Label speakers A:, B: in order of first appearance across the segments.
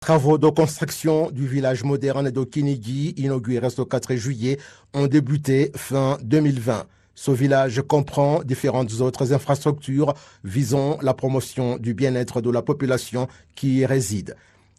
A: Travaux de construction du village moderne de Kinigi, inauguré ce 4 juillet, ont débuté fin 2020. Ce village comprend différentes autres infrastructures visant la promotion du bien-être de la population qui y réside.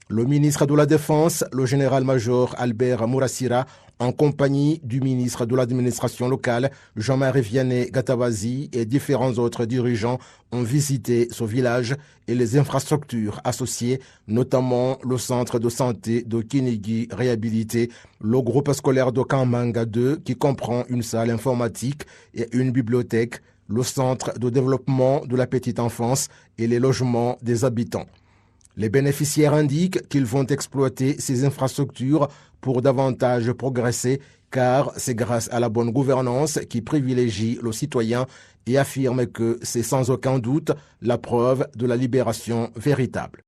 A: Le ministre de la Défense, le général-major Albert Mourassira, en compagnie du ministre de l'administration locale, Jean-Marie Vianney Gatabazi, et différents autres dirigeants ont visité ce village et les infrastructures associées, notamment le centre de santé de Kinigi réhabilité, le groupe scolaire de Kamanga 2 qui comprend une salle informatique et une bibliothèque, le centre de développement de la petite enfance et les logements des habitants. Les bénéficiaires indiquent qu'ils vont exploiter ces infrastructures pour davantage progresser car c'est grâce à la bonne gouvernance qui privilégie le citoyen et affirme que c'est sans aucun doute la preuve de la libération véritable.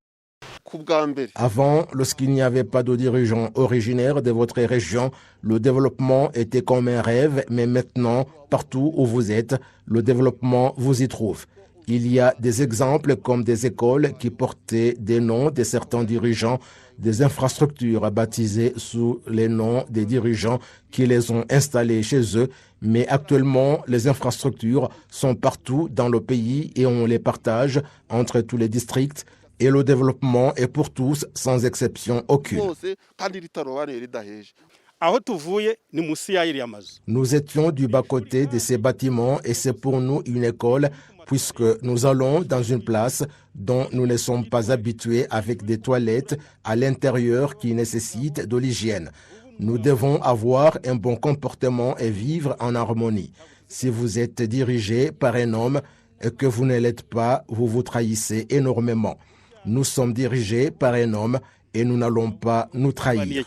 A: Avant, lorsqu'il n'y avait pas de dirigeants originaires de votre région, le développement était comme un rêve, mais maintenant, partout où vous êtes, le développement vous y trouve. Il y a des exemples comme des écoles qui portaient des noms de certains dirigeants, des infrastructures baptisées sous les noms des dirigeants qui les ont installées chez eux, mais actuellement, les infrastructures sont partout dans le pays et on les partage entre tous les districts et le développement est pour tous sans exception aucune. Nous étions du bas-côté de ces bâtiments et c'est pour nous une école puisque nous allons dans une place dont nous ne sommes pas habitués avec des toilettes à l'intérieur qui nécessitent de l'hygiène. Nous devons avoir un bon comportement et vivre en harmonie. Si vous êtes dirigé par un homme et que vous ne l'êtes pas, vous vous trahissez énormément. Nous sommes dirigés par un homme et nous n'allons pas nous trahir.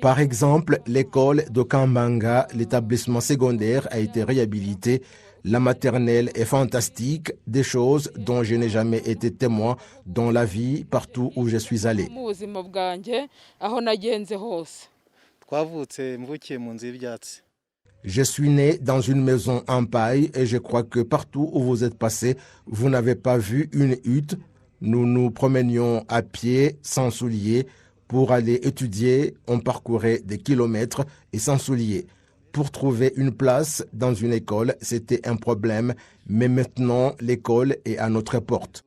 A: Par exemple, l'école de Kamanga, l'établissement secondaire a été réhabilité. La maternelle est fantastique, des choses dont je n'ai jamais été témoin dans la vie partout où je suis allé. Je suis né dans une maison en paille et je crois que partout où vous êtes passé, vous n'avez pas vu une hutte. Nous nous promenions à pied, sans souliers. Pour aller étudier, on parcourait des kilomètres et sans souliers. Pour trouver une place dans une école, c'était un problème, mais maintenant l'école est à notre porte.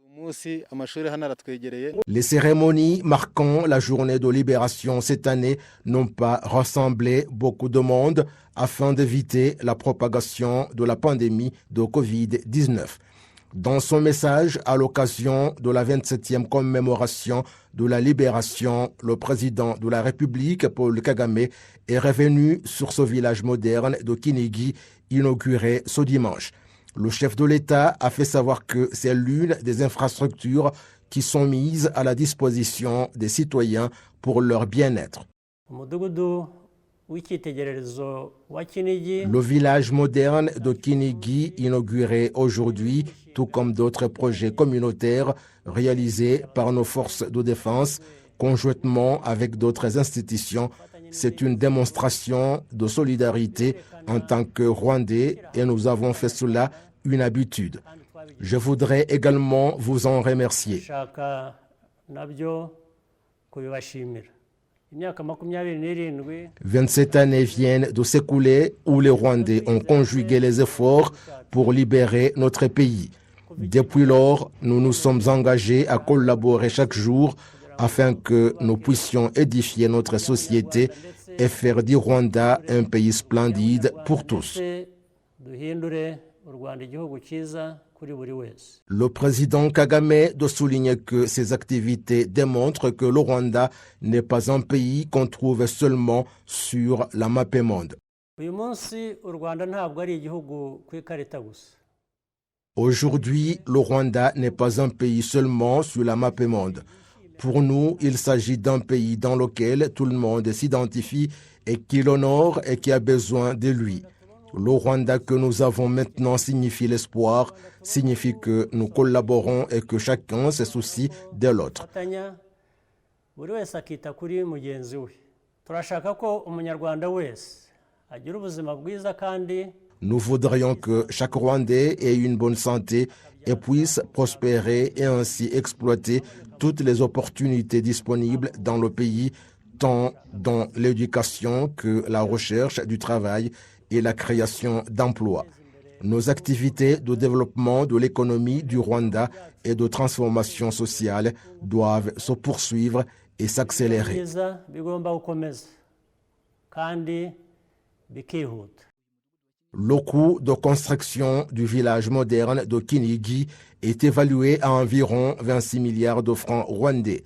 A: Les cérémonies marquant la journée de libération cette année n'ont pas rassemblé beaucoup de monde afin d'éviter la propagation de la pandémie de Covid-19. Dans son message à l'occasion de la 27e commémoration de la libération, le président de la République, Paul Kagame, est revenu sur ce village moderne de Kinigi, inauguré ce dimanche. Le chef de l'État a fait savoir que c'est l'une des infrastructures qui sont mises à la disposition des citoyens pour leur bien-être. Le village moderne de Kinigi, inauguré aujourd'hui, tout comme d'autres projets communautaires réalisés par nos forces de défense, conjointement avec d'autres institutions, c'est une démonstration de solidarité en tant que Rwandais et nous avons fait cela une habitude. Je voudrais également vous en remercier. 27 années viennent de s'écouler où les Rwandais ont conjugué les efforts pour libérer notre pays. Depuis lors, nous nous sommes engagés à collaborer chaque jour afin que nous puissions édifier notre société et faire du Rwanda un pays splendide pour tous. Le président Kagame de souligner que ces activités démontrent que le Rwanda n'est pas un pays qu'on trouve seulement sur la map monde. Aujourd'hui, le Rwanda n'est pas un pays seulement sur la map monde. Pour nous, il s'agit d'un pays dans lequel tout le monde s'identifie et qui l'honore et qui a besoin de lui. Le Rwanda que nous avons maintenant signifie l'espoir, signifie que nous collaborons et que chacun se soucie de l'autre. Nous voudrions que chaque Rwandais ait une bonne santé et puissent prospérer et ainsi exploiter toutes les opportunités disponibles dans le pays, tant dans l'éducation que la recherche du travail et la création d'emplois. Nos activités de développement de l'économie du Rwanda et de transformation sociale doivent se poursuivre et s'accélérer. Le coût de construction du village moderne de Kinigi est évalué à environ 26 milliards de francs rwandais.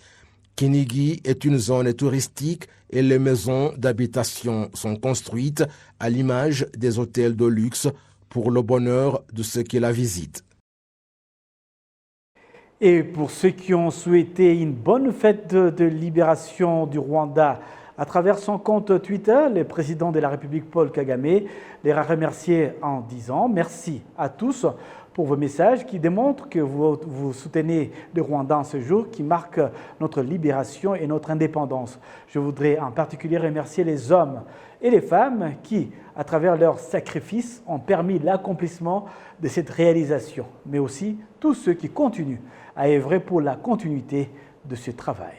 A: Kinigi est une zone touristique et les maisons d'habitation sont construites à l'image des hôtels de luxe pour le bonheur de ceux qui la visitent.
B: Et pour ceux qui ont souhaité une bonne fête de libération du Rwanda, à travers son compte Twitter, le président de la République Paul Kagame les a remerciés en disant « Merci à tous pour vos messages qui démontrent que vous soutenez le Rwanda en ce jour qui marque notre libération et notre indépendance. Je voudrais en particulier remercier les hommes et les femmes qui, à travers leurs sacrifices, ont permis l'accomplissement de cette réalisation, mais aussi tous ceux qui continuent à œuvrer pour la continuité de ce travail. »